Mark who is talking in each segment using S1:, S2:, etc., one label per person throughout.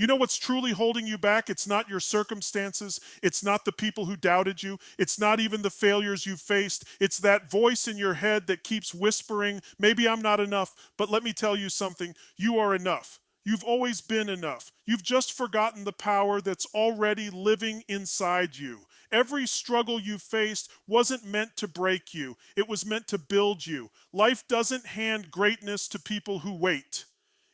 S1: You know what's truly holding you back? It's not your circumstances. It's not the people who doubted you. It's not even the failures you've faced. It's that voice in your head that keeps whispering, maybe I'm not enough. But let me tell you something. You are enough. You've always been enough. You've just forgotten the power that's already living inside you. Every struggle you faced wasn't meant to break you. It was meant to build you. Life doesn't hand greatness to people who wait.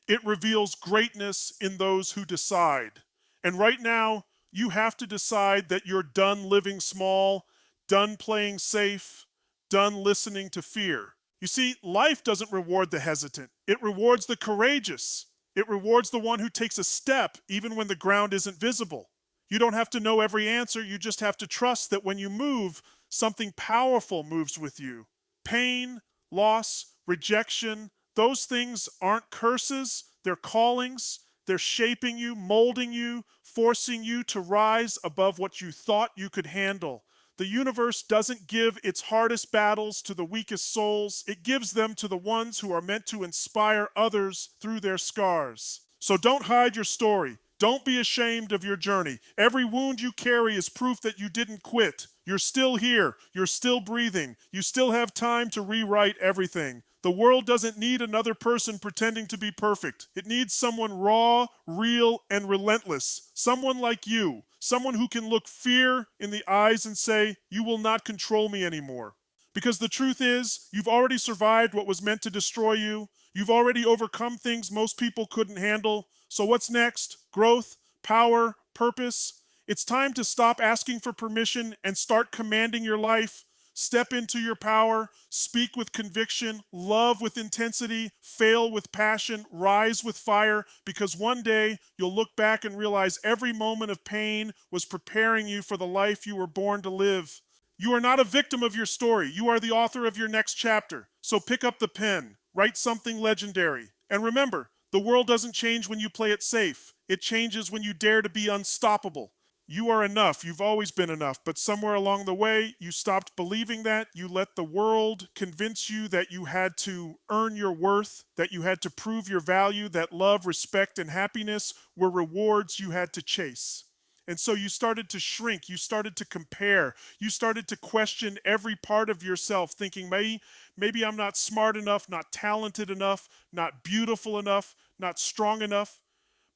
S1: It reveals greatness in those who decide. And right now, you have to decide that you're done living small, done playing safe, done listening to fear. You see, life doesn't reward the hesitant. It rewards the courageous. It rewards the one who takes a step even when the ground isn't visible. You don't have to know every answer. You just have to trust that when you move, something powerful moves with you. Pain, loss, rejection, those things aren't curses, they're callings. They're shaping you, molding you, forcing you to rise above what you thought you could handle. The universe doesn't give its hardest battles to the weakest souls. It gives them to the ones who are meant to inspire others through their scars. So don't hide your story. Don't be ashamed of your journey. Every wound you carry is proof that you didn't quit. You're still here. You're still breathing. You still have time to rewrite everything. The world doesn't need another person pretending to be perfect. It needs someone raw, real, and relentless. Someone like you. Someone who can look fear in the eyes and say, "You will not control me anymore." Because the truth is, you've already survived what was meant to destroy you. You've already overcome things most people couldn't handle. So what's next? Growth, power, purpose. It's time to stop asking for permission and start commanding your life. Step into your power, speak with conviction, love with intensity, fail with passion, rise with fire, because one day you'll look back and realize every moment of pain was preparing you for the life you were born to live. You are not a victim of your story. You are the author of your next chapter. So pick up the pen, write something legendary. And remember, the world doesn't change when you play it safe. It changes when you dare to be unstoppable. You are enough. You've always been enough. But somewhere along the way, you stopped believing that. You let the world convince you that you had to earn your worth, that you had to prove your value, that love, respect, and happiness were rewards you had to chase. And so you started to shrink. You started to compare. You started to question every part of yourself, thinking, maybe I'm not smart enough, not talented enough, not beautiful enough, not strong enough.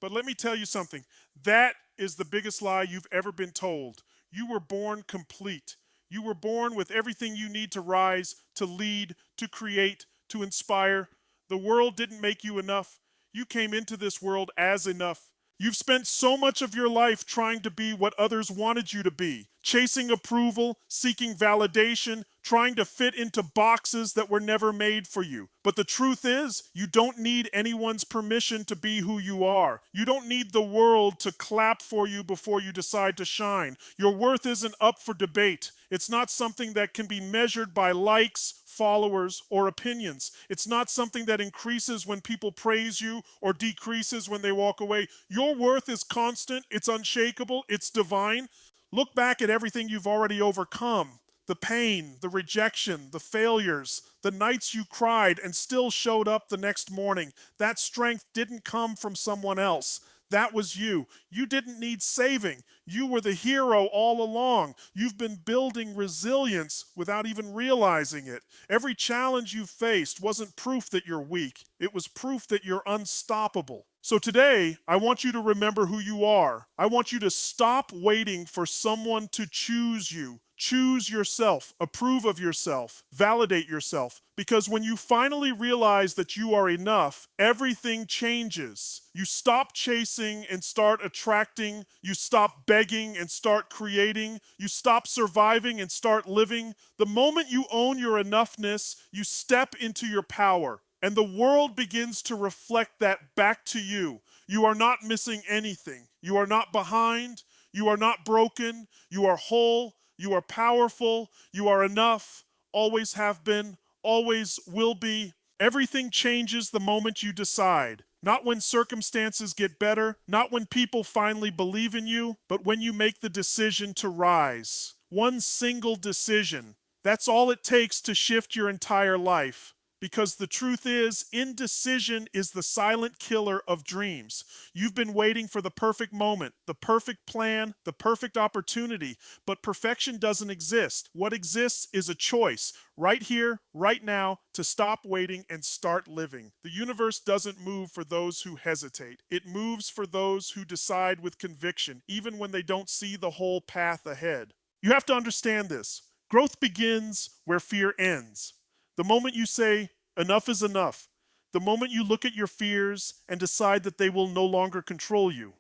S1: But let me tell you something. That is the biggest lie you've ever been told. You were born complete. You were born with everything you need to rise, to lead, to create, to inspire. The world didn't make you enough. You came into this world as enough. You've spent so much of your life trying to be what others wanted you to be, chasing approval, seeking validation, trying to fit into boxes that were never made for you. But the truth is, you don't need anyone's permission to be who you are. You don't need the world to clap for you before you decide to shine. Your worth isn't up for debate. It's not something that can be measured by likes, followers, or opinions. It's not something that increases when people praise you or decreases when they walk away. Your worth is constant, it's unshakable, it's divine. Look back at everything you've already overcome. The pain, the rejection, the failures, the nights you cried and still showed up the next morning. That strength didn't come from someone else. That was you. You didn't need saving. You were the hero all along. You've been building resilience without even realizing it. Every challenge you faced wasn't proof that you're weak. It was proof that you're unstoppable. So today, I want you to remember who you are. I want you to stop waiting for someone to choose you. Choose yourself, approve of yourself, validate yourself. Because when you finally realize that you are enough, everything changes. You stop chasing and start attracting. You stop begging and start creating. You stop surviving and start living. The moment you own your enoughness, you step into your power. And the world begins to reflect that back to you. You are not missing anything. You are not behind. You are not broken. You are whole. You are powerful. You are enough. Always have been. Always will be. Everything changes the moment you decide. Not when circumstances get better, not when people finally believe in you, but when you make the decision to rise. One single decision. That's all it takes to shift your entire life. Because the truth is, indecision is the silent killer of dreams. You've been waiting for the perfect moment, the perfect plan, the perfect opportunity, but perfection doesn't exist. What exists is a choice, right here, right now, to stop waiting and start living. The universe doesn't move for those who hesitate. It moves for those who decide with conviction, even when they don't see the whole path ahead. You have to understand this. Growth begins where fear ends. The moment you say, enough is enough, the moment you look at your fears and decide that they will no longer control you,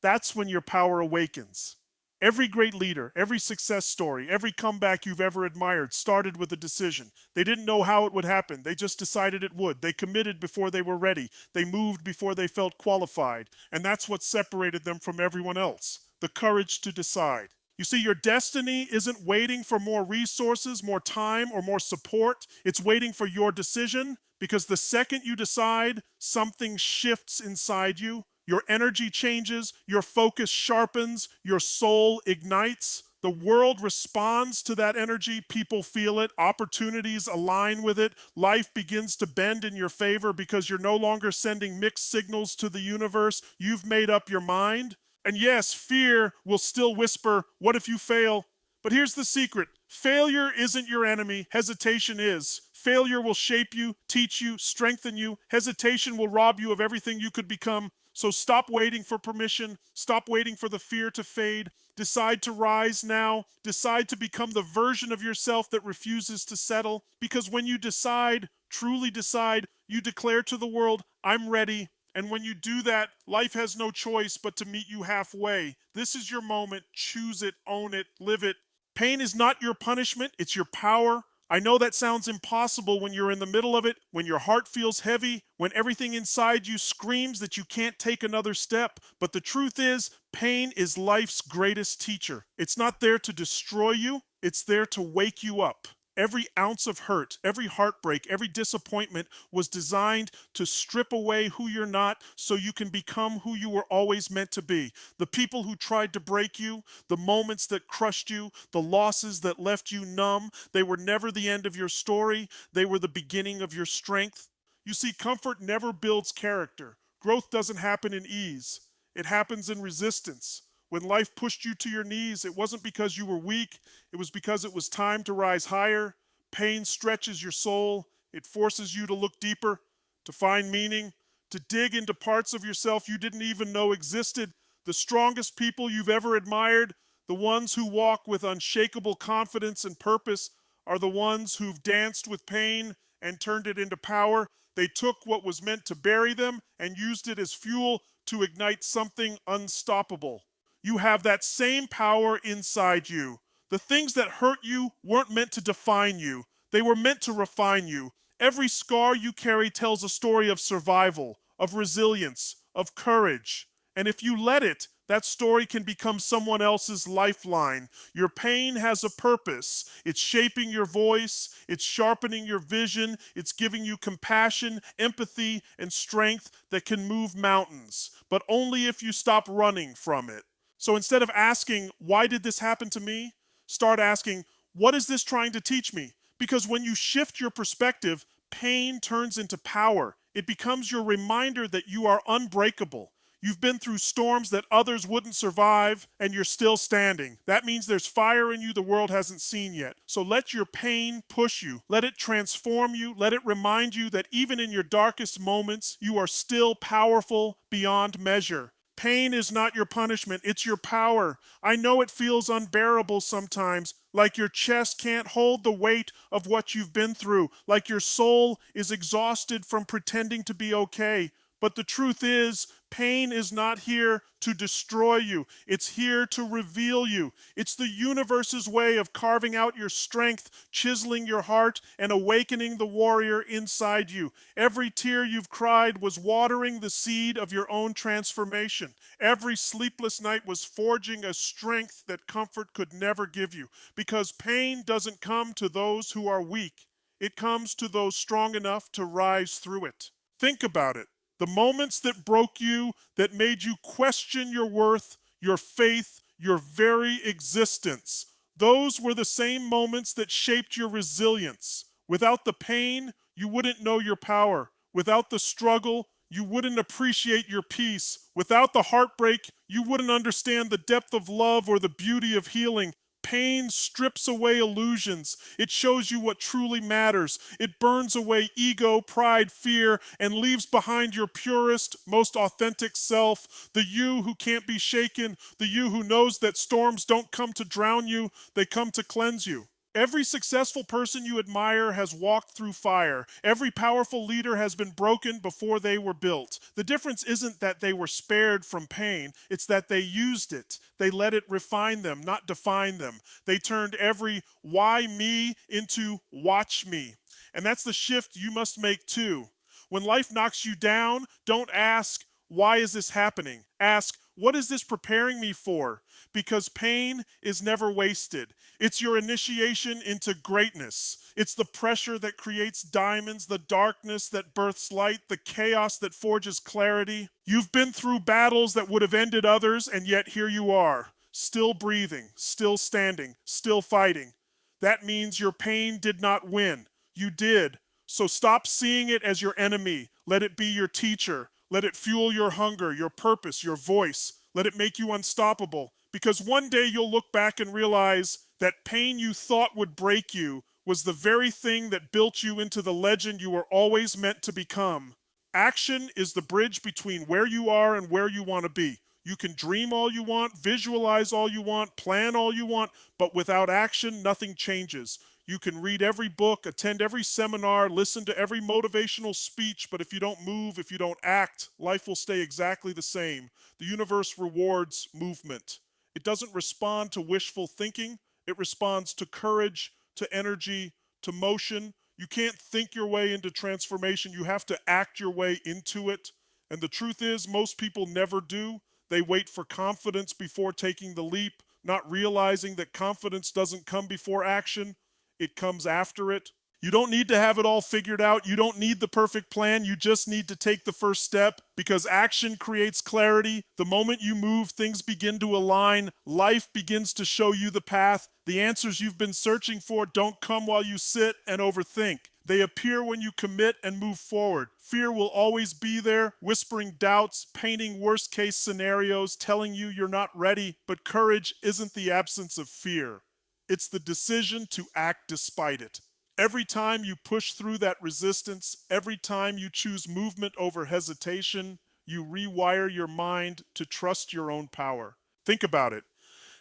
S1: that's when your power awakens. Every great leader, every success story, every comeback you've ever admired started with a decision. They didn't know how it would happen. They just decided it would. They committed before they were ready. They moved before they felt qualified. And that's what separated them from everyone else. The courage to decide. You see, your destiny isn't waiting for more resources, more time, or more support. It's waiting for your decision, because the second you decide, something shifts inside you. Your energy changes, your focus sharpens, your soul ignites. The world responds to that energy. People feel it. Opportunities align with it. Life begins to bend in your favor because you're no longer sending mixed signals to the universe. You've made up your mind. And yes, fear will still whisper, what if you fail? But here's the secret. Failure isn't your enemy. Hesitation is. Failure will shape you, teach you, strengthen you. Hesitation will rob you of everything you could become. So stop waiting for permission. Stop waiting for the fear to fade. Decide to rise now. Decide to become the version of yourself that refuses to settle. Because when you decide, truly decide, you declare to the world, I'm ready. And when you do that, life has no choice but to meet you halfway. This is your moment. Choose it, own it, live it. Pain is not your punishment, it's your power. I know that sounds impossible when you're in the middle of it, when your heart feels heavy, when everything inside you screams that you can't take another step. But the truth is, pain is life's greatest teacher. It's not there to destroy you, it's there to wake you up. Every ounce of hurt, every heartbreak, every disappointment was designed to strip away who you're not so you can become who you were always meant to be. The people who tried to break you, the moments that crushed you, the losses that left you numb, they were never the end of your story. They were the beginning of your strength. You see, comfort never builds character. Growth doesn't happen in ease. It happens in resistance. When life pushed you to your knees, it wasn't because you were weak, it was because it was time to rise higher. Pain stretches your soul, it forces you to look deeper, to find meaning, to dig into parts of yourself you didn't even know existed. The strongest people you've ever admired, the ones who walk with unshakable confidence and purpose, are the ones who've danced with pain and turned it into power. They took what was meant to bury them and used it as fuel to ignite something unstoppable. You have that same power inside you. The things that hurt you weren't meant to define you. They were meant to refine you. Every scar you carry tells a story of survival, of resilience, of courage. And if you let it, that story can become someone else's lifeline. Your pain has a purpose. It's shaping your voice, it's sharpening your vision, it's giving you compassion, empathy, and strength that can move mountains, but only if you stop running from it. So instead of asking, why did this happen to me? Start asking, what is this trying to teach me? Because when you shift your perspective, pain turns into power. It becomes your reminder that you are unbreakable. You've been through storms that others wouldn't survive, and you're still standing. That means there's fire in you the world hasn't seen yet. So let your pain push you. Let it transform you. Let it remind you that even in your darkest moments, you are still powerful beyond measure. Pain is not your punishment, it's your power. I know it feels unbearable sometimes, like your chest can't hold the weight of what you've been through, like your soul is exhausted from pretending to be okay. But the truth is, pain is not here to destroy you. It's here to reveal you. It's the universe's way of carving out your strength, chiseling your heart, and awakening the warrior inside you. Every tear you've cried was watering the seed of your own transformation. Every sleepless night was forging a strength that comfort could never give you. Because pain doesn't come to those who are weak. It comes to those strong enough to rise through it. Think about it. The moments that broke you, that made you question your worth, your faith, your very existence, those were the same moments that shaped your resilience. Without the pain, you wouldn't know your power. Without the struggle, you wouldn't appreciate your peace. Without the heartbreak, you wouldn't understand the depth of love or the beauty of healing. Pain strips away illusions. It shows you what truly matters. It burns away ego, pride, fear, and leaves behind your purest, most authentic self. The you who can't be shaken. The you who knows that storms don't come to drown you, they come to cleanse you. Every successful person you admire has walked through fire. Every powerful leader has been broken before they were built. The difference isn't that they were spared from pain, it's that they used it. They let it refine them, not define them. They turned every why me into watch me. And that's the shift you must make too. When life knocks you down, don't ask, why is this happening? Ask, what is this preparing me for? Because pain is never wasted. It's your initiation into greatness. It's the pressure that creates diamonds, the darkness that births light, the chaos that forges clarity. You've been through battles that would have ended others, and yet here you are, still breathing, still standing, still fighting. That means your pain did not win. You did. So stop seeing it as your enemy. Let it be your teacher. Let it fuel your hunger, your purpose, your voice. Let it make you unstoppable. Because one day you'll look back and realize that pain you thought would break you was the very thing that built you into the legend you were always meant to become. Action is the bridge between where you are and where you want to be. You can dream all you want, visualize all you want, plan all you want, but without action, nothing changes. You can read every book, attend every seminar, listen to every motivational speech, but if you don't move, if you don't act, life will stay exactly the same. The universe rewards movement. It doesn't respond to wishful thinking. It responds to courage, to energy, to motion. You can't think your way into transformation. You have to act your way into it. And the truth is, most people never do. They wait for confidence before taking the leap, not realizing that confidence doesn't come before action. It comes after it. You don't need to have it all figured out. You don't need the perfect plan. You just need to take the first step because action creates clarity. The moment you move, things begin to align. Life begins to show you the path. The answers you've been searching for don't come while you sit and overthink. They appear when you commit and move forward. Fear will always be there, whispering doubts, painting worst case scenarios, telling you you're not ready. But courage isn't the absence of fear. It's the decision to act despite it. Every time you push through that resistance, every time you choose movement over hesitation, you rewire your mind to trust your own power. Think about it.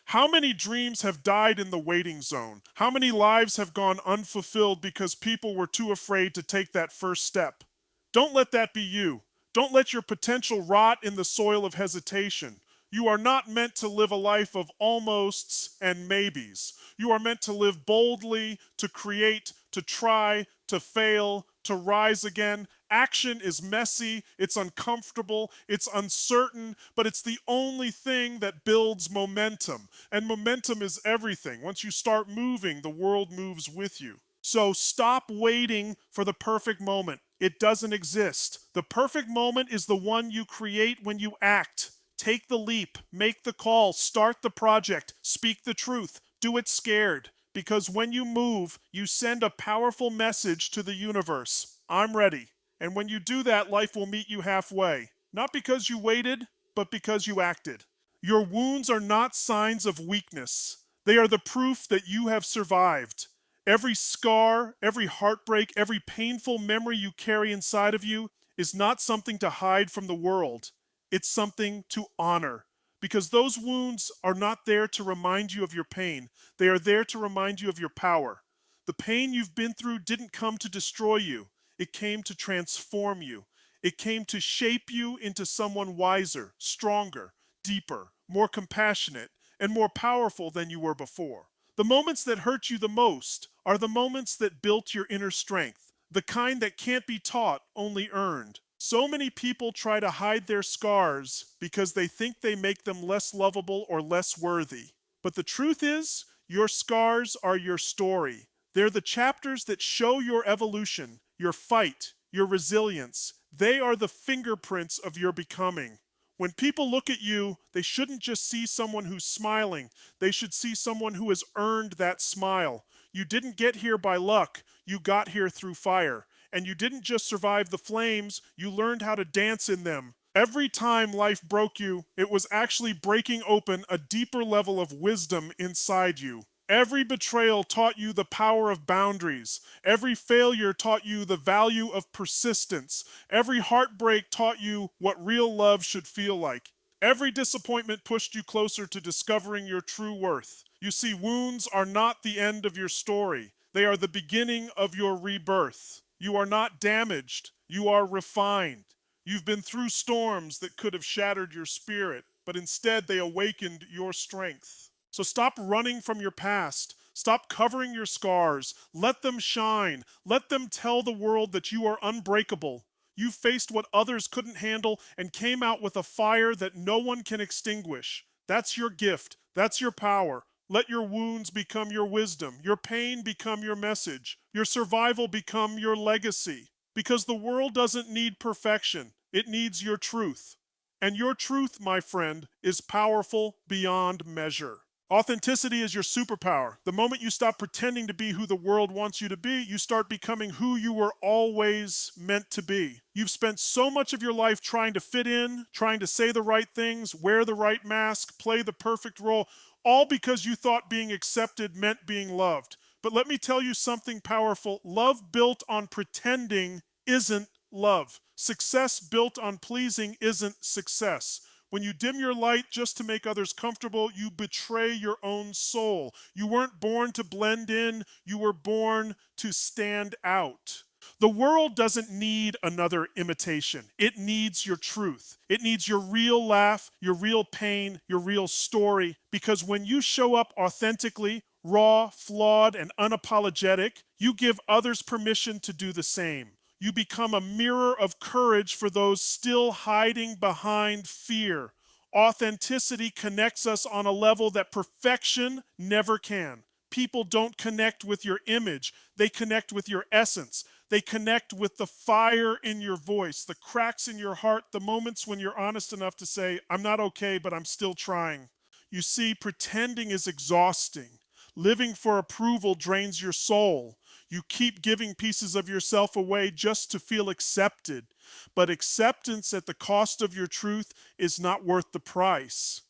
S1: How many dreams have died in the waiting zone? How many lives have gone unfulfilled because people were too afraid to take that first step? Don't let that be you. Don't let your potential rot in the soil of hesitation. You are not meant to live a life of almosts and maybes. You are meant to live boldly, to create, to try, to fail, to rise again. Action is messy, it's uncomfortable, it's uncertain, but it's the only thing that builds momentum. And momentum is everything. Once you start moving, the world moves with you. So stop waiting for the perfect moment. It doesn't exist. The perfect moment is the one you create when you act. Take the leap, make the call, start the project, speak the truth, do it scared. Because when you move, you send a powerful message to the universe. I'm ready. And when you do that, life will meet you halfway. Not because you waited, but because you acted. Your wounds are not signs of weakness. They are the proof that you have survived. Every scar, every heartbreak, every painful memory you carry inside of you is not something to hide from the world. It's something to honor. Because those wounds are not there to remind you of your pain. They are there to remind you of your power. The pain you've been through didn't come to destroy you. It came to transform you. It came to shape you into someone wiser, stronger, deeper, more compassionate, and more powerful than you were before. The moments that hurt you the most are the moments that built your inner strength, the kind that can't be taught, only earned. So many people try to hide their scars because they think they make them less lovable or less worthy. But the truth is, your scars are your story. They're the chapters that show your evolution, your fight, your resilience. They are the fingerprints of your becoming. When people look at you, they shouldn't just see someone who's smiling. They should see someone who has earned that smile. You didn't get here by luck. You got here through fire. And you didn't just survive the flames, you learned how to dance in them. Every time life broke you, it was actually breaking open a deeper level of wisdom inside you. Every betrayal taught you the power of boundaries. Every failure taught you the value of persistence. Every heartbreak taught you what real love should feel like. Every disappointment pushed you closer to discovering your true worth. You see, wounds are not the end of your story. They are the beginning of your rebirth. You are not damaged. You are refined. You've been through storms that could have shattered your spirit, but instead they awakened your strength. So stop running from your past. Stop covering your scars. Let them shine. Let them tell the world that you are unbreakable. You faced what others couldn't handle and came out with a fire that no one can extinguish. That's your gift. That's your power. Let your wounds become your wisdom, your pain become your message, your survival become your legacy. Because the world doesn't need perfection, it needs your truth. And your truth, my friend, is powerful beyond measure. Authenticity is your superpower. The moment you stop pretending to be who the world wants you to be, you start becoming who you were always meant to be. You've spent so much of your life trying to fit in, trying to say the right things, wear the right mask, play the perfect role, all because you thought being accepted meant being loved. But let me tell you something powerful. Love built on pretending isn't love. Success built on pleasing isn't success. When you dim your light just to make others comfortable, you betray your own soul. You weren't born to blend in, you were born to stand out. The world doesn't need another imitation. It needs your truth. It needs your real laugh, your real pain, your real story. Because when you show up authentically, raw, flawed, and unapologetic, you give others permission to do the same. You become a mirror of courage for those still hiding behind fear. Authenticity connects us on a level that perfection never can. People don't connect with your image, they connect with your essence. They connect with the fire in your voice, the cracks in your heart, the moments when you're honest enough to say, I'm not okay, but I'm still trying. You see, pretending is exhausting. Living for approval drains your soul. You keep giving pieces of yourself away just to feel accepted. But acceptance at the cost of your truth is not worth the price.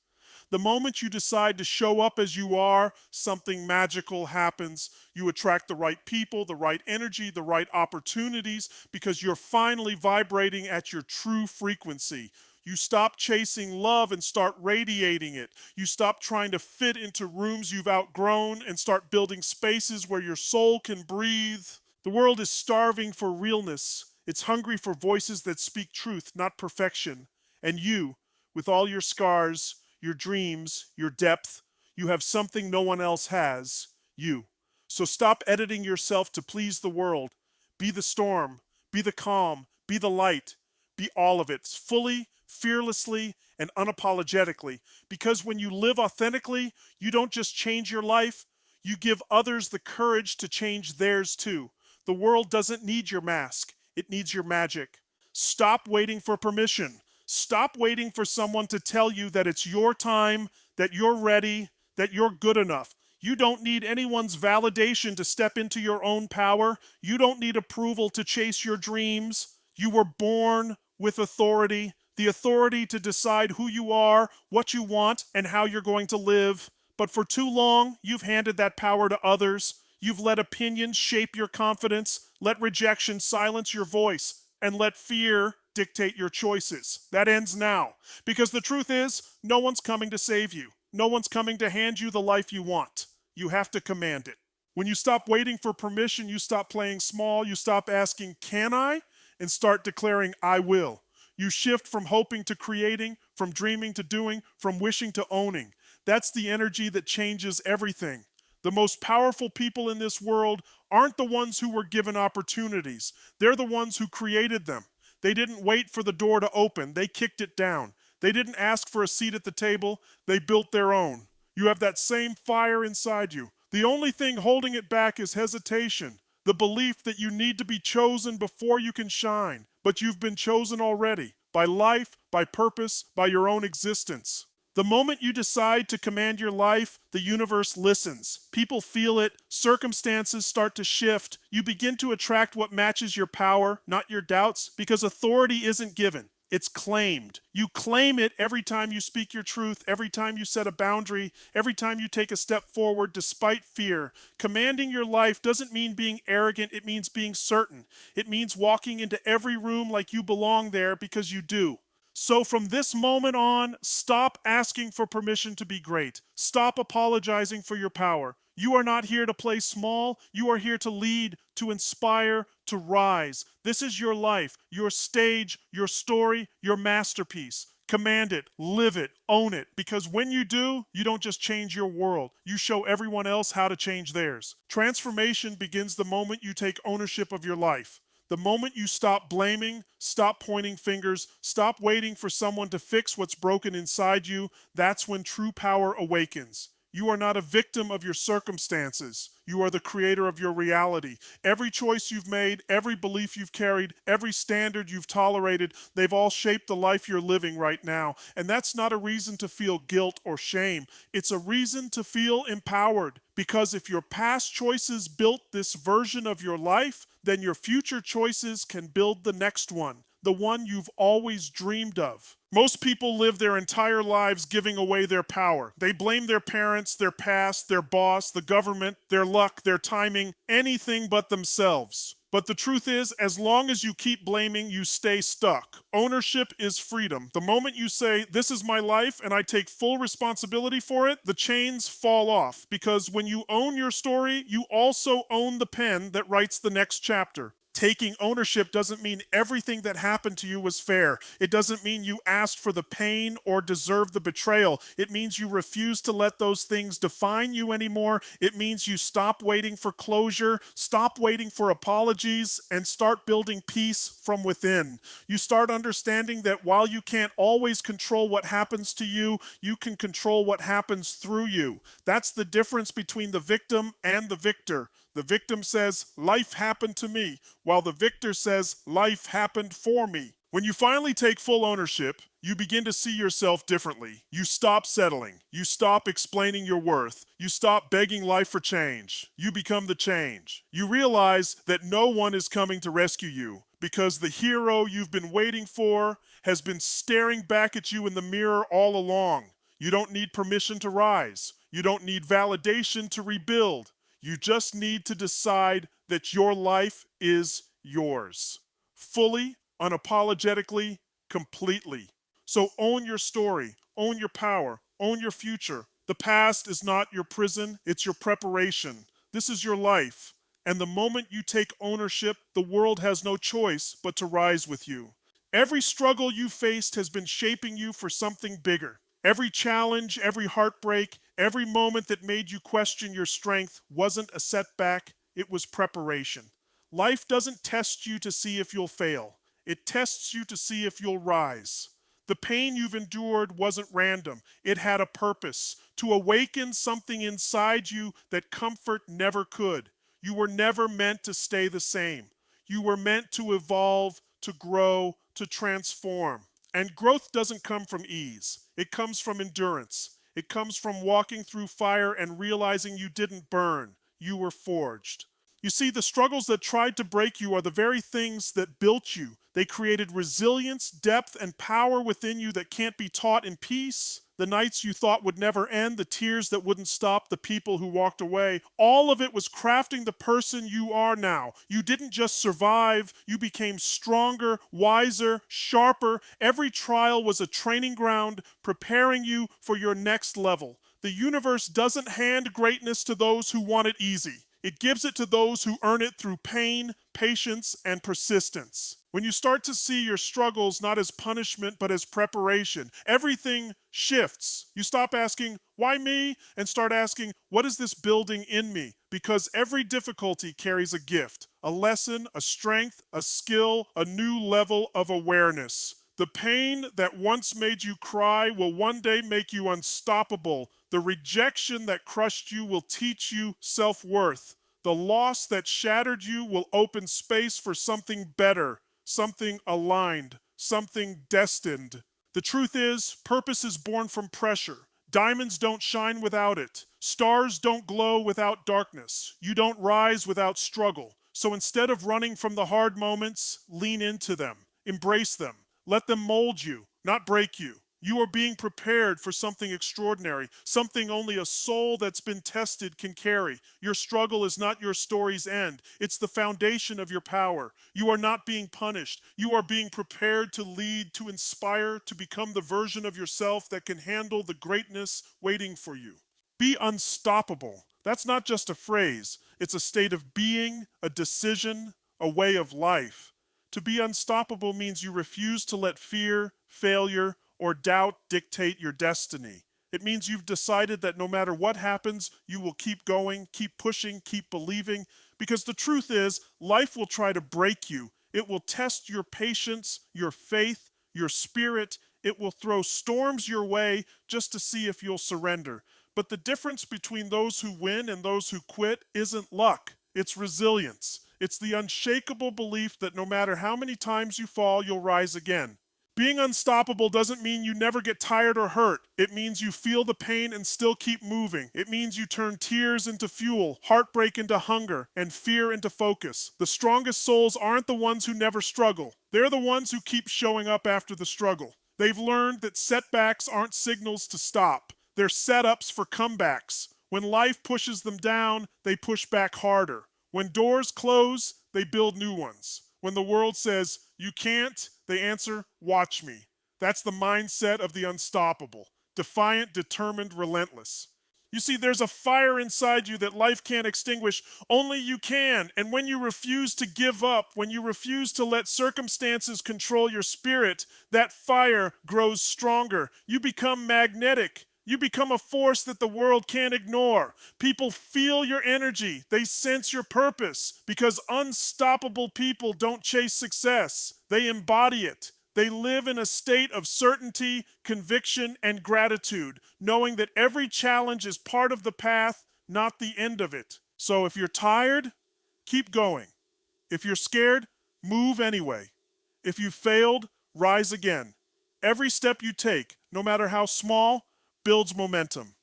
S1: The moment you decide to show up as you are, something magical happens. You attract the right people, the right energy, the right opportunities because you're finally vibrating at your true frequency. You stop chasing love and start radiating it. You stop trying to fit into rooms you've outgrown and start building spaces where your soul can breathe. The world is starving for realness. It's hungry for voices that speak truth, not perfection. And you, with all your scars, your dreams, your depth, you have something no one else has, you. So stop editing yourself to please the world. Be the storm, be the calm, be the light, be all of it, fully, fearlessly, and unapologetically. Because when you live authentically, you don't just change your life, you give others the courage to change theirs too. The world doesn't need your mask, it needs your magic. Stop waiting for permission. Stop waiting for someone to tell you that it's your time, that you're ready, that you're good enough. You don't need anyone's validation to step into your own power. You don't need approval to chase your dreams. You were born with authority, the authority to decide who you are, what you want, and how you're going to live. But for too long, you've handed that power to others. You've let opinions shape your confidence, let rejection silence your voice, and let fear dictate your choices. That ends now. Because the truth is, no one's coming to save you. No one's coming to hand you the life you want. You have to command it. When you stop waiting for permission, you stop playing small, you stop asking, can I? And start declaring, I will. You shift from hoping to creating, from dreaming to doing, from wishing to owning. That's the energy that changes everything. The most powerful people in this world aren't the ones who were given opportunities. They're the ones who created them. They didn't wait for the door to open. They kicked it down. They didn't ask for a seat at the table. They built their own. You have that same fire inside you. The only thing holding it back is hesitation, the belief that you need to be chosen before you can shine. But you've been chosen already, by life, by purpose, by your own existence. The moment you decide to command your life, the universe listens. People feel it. Circumstances start to shift. You begin to attract what matches your power, not your doubts, because authority isn't given. It's claimed. You claim it every time you speak your truth, every time you set a boundary, every time you take a step forward despite fear. Commanding your life doesn't mean being arrogant, it means being certain. It means walking into every room like you belong there because you do. So from this moment on, stop asking for permission to be great. Stop apologizing for your power. You are not here to play small. You are here to lead, to inspire, to rise. This is your life, your stage, your story, your masterpiece. Command it, live it, own it, because when you do, you don't just change your world. You show everyone else how to change theirs. Transformation begins the moment you take ownership of your life. The moment you stop blaming, stop pointing fingers, stop waiting for someone to fix what's broken inside you, that's when true power awakens. You are not a victim of your circumstances. You are the creator of your reality. Every choice you've made, every belief you've carried, every standard you've tolerated, they've all shaped the life you're living right now. And that's not a reason to feel guilt or shame. It's a reason to feel empowered. Because if your past choices built this version of your life, then your future choices can build the next one, the one you've always dreamed of. Most people live their entire lives giving away their power. They blame their parents, their past, their boss, the government, their luck, their timing, anything but themselves. But the truth is, as long as you keep blaming, you stay stuck. Ownership is freedom. The moment you say, this is my life and I take full responsibility for it, the chains fall off. Because when you own your story, you also own the pen that writes the next chapter. Taking ownership doesn't mean everything that happened to you was fair. It doesn't mean you asked for the pain or deserved the betrayal. It means you refuse to let those things define you anymore. It means you stop waiting for closure, stop waiting for apologies, and start building peace from within. You start understanding that while you can't always control what happens to you, you can control what happens through you. That's the difference between the victim and the victor. The victim says, life happened to me, while the victor says, life happened for me. When you finally take full ownership, you begin to see yourself differently. You stop settling. You stop explaining your worth. You stop begging life for change. You become the change. You realize that no one is coming to rescue you because the hero you've been waiting for has been staring back at you in the mirror all along. You don't need permission to rise. You don't need validation to rebuild. You just need to decide that your life is yours. Fully, unapologetically, completely. So own your story, own your power, own your future. The past is not your prison, it's your preparation. This is your life. And the moment you take ownership, the world has no choice but to rise with you. Every struggle you faced has been shaping you for something bigger. Every challenge, every heartbreak, every moment that made you question your strength wasn't a setback, it was preparation. Life doesn't test you to see if you'll fail. It tests you to see if you'll rise. The pain you've endured wasn't random. It had a purpose, to awaken something inside you that comfort never could. You were never meant to stay the same. You were meant to evolve, to grow, to transform. And growth doesn't come from ease. It comes from endurance. It comes from walking through fire and realizing you didn't burn. You were forged. You see, the struggles that tried to break you are the very things that built you. They created resilience, depth, and power within you that can't be taught in peace. The nights you thought would never end, the tears that wouldn't stop, the people who walked away. All of it was crafting the person you are now. You didn't just survive, you became stronger, wiser, sharper. Every trial was a training ground, preparing you for your next level. The universe doesn't hand greatness to those who want it easy. It gives it to those who earn it through pain, patience, and persistence. When you start to see your struggles not as punishment but as preparation, everything shifts. You stop asking, why me? And start asking, what is this building in me? Because every difficulty carries a gift, a lesson, a strength, a skill, a new level of awareness. The pain that once made you cry will one day make you unstoppable. The rejection that crushed you will teach you self-worth. The loss that shattered you will open space for something better, something aligned, something destined. The truth is, purpose is born from pressure. Diamonds don't shine without it. Stars don't glow without darkness. You don't rise without struggle. So instead of running from the hard moments, lean into them. Embrace them. Let them mold you, not break you. You are being prepared for something extraordinary, something only a soul that's been tested can carry. Your struggle is not your story's end. It's the foundation of your power. You are not being punished. You are being prepared to lead, to inspire, to become the version of yourself that can handle the greatness waiting for you. Be unstoppable. That's not just a phrase. It's a state of being, a decision, a way of life. To be unstoppable means you refuse to let fear, failure, or doubt dictate your destiny. It means you've decided that no matter what happens, you will keep going, keep pushing, keep believing, because the truth is, life will try to break you. It will test your patience, your faith, your spirit. It will throw storms your way just to see if you'll surrender. But the difference between those who win and those who quit isn't luck, it's resilience. It's the unshakable belief that no matter how many times you fall, you'll rise again. Being unstoppable doesn't mean you never get tired or hurt. It means you feel the pain and still keep moving. It means you turn tears into fuel, heartbreak into hunger, and fear into focus. The strongest souls aren't the ones who never struggle. They're the ones who keep showing up after the struggle. They've learned that setbacks aren't signals to stop. They're setups for comebacks. When life pushes them down, they push back harder. When doors close, they build new ones. When the world says, you can't, they answer, watch me. That's the mindset of the unstoppable. Defiant, determined, relentless. You see, there's a fire inside you that life can't extinguish. Only you can. And when you refuse to give up, when you refuse to let circumstances control your spirit, that fire grows stronger. You become magnetic. You become a force that the world can't ignore. People feel your energy. They sense your purpose because unstoppable people don't chase success. They embody it. They live in a state of certainty, conviction, and gratitude, knowing that every challenge is part of the path, not the end of it. So if you're tired, keep going. If you're scared, move anyway. If you failed, rise again. Every step you take, no matter how small, builds momentum.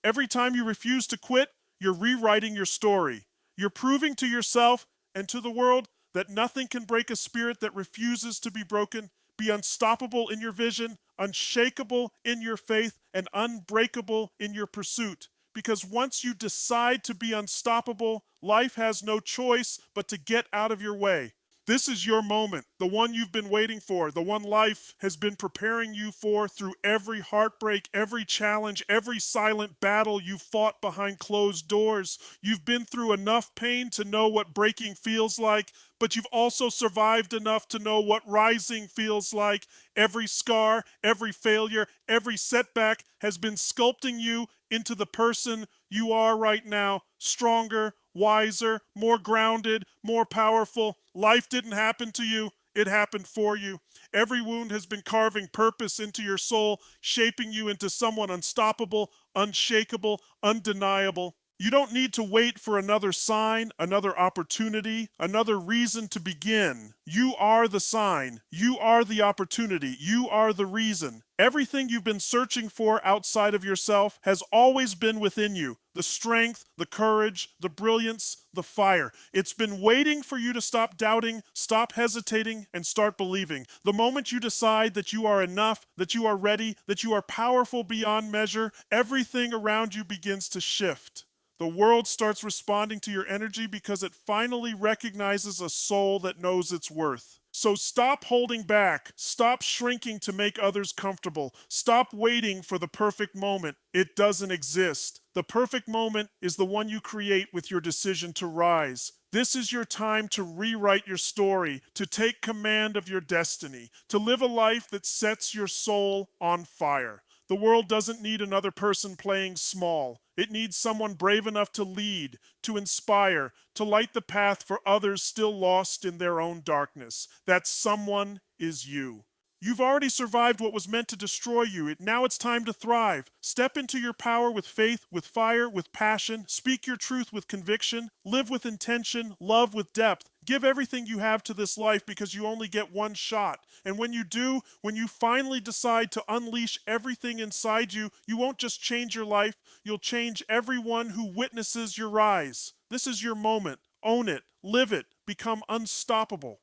S1: Every time you refuse to quit, you're rewriting your story. You're proving to yourself and to the world that nothing can break a spirit that refuses to be broken. Be unstoppable in your vision, unshakable in your faith, and unbreakable in your pursuit. Because once you decide to be unstoppable, life has no choice but to get out of your way. This is your moment, the one you've been waiting for, the one life has been preparing you for through every heartbreak, every challenge, every silent battle you fought behind closed doors. You've been through enough pain to know what breaking feels like, but you've also survived enough to know what rising feels like. Every scar, every failure, every setback has been sculpting you into the person you are right now, stronger, wiser, more grounded, more powerful. Life didn't happen to you, it happened for you. Every wound has been carving purpose into your soul, shaping you into someone unstoppable, unshakable, undeniable. You don't need to wait for another sign, another opportunity, another reason to begin. You are the sign. You are the opportunity. You are the reason. Everything you've been searching for outside of yourself has always been within you. The strength, the courage, the brilliance, the fire. It's been waiting for you to stop doubting, stop hesitating, and start believing. The moment you decide that you are enough, that you are ready, that you are powerful beyond measure, everything around you begins to shift. The world starts responding to your energy because it finally recognizes a soul that knows its worth. So stop holding back. Stop shrinking to make others comfortable. Stop waiting for the perfect moment. It doesn't exist. The perfect moment is the one you create with your decision to rise. This is your time to rewrite your story, to take command of your destiny, to live a life that sets your soul on fire. The world doesn't need another person playing small. It needs someone brave enough to lead, to inspire, to light the path for others still lost in their own darkness. That someone is you. You've already survived what was meant to destroy you. Now it's time to thrive. Step into your power with faith, with fire, with passion. Speak your truth with conviction. Live with intention. Love with depth. give everything you have to this life because you only get one shot. And when you do, when you finally decide to unleash everything inside you, you won't just change your life, you'll change everyone who witnesses your rise. This is your moment. Own it, live it, become unstoppable.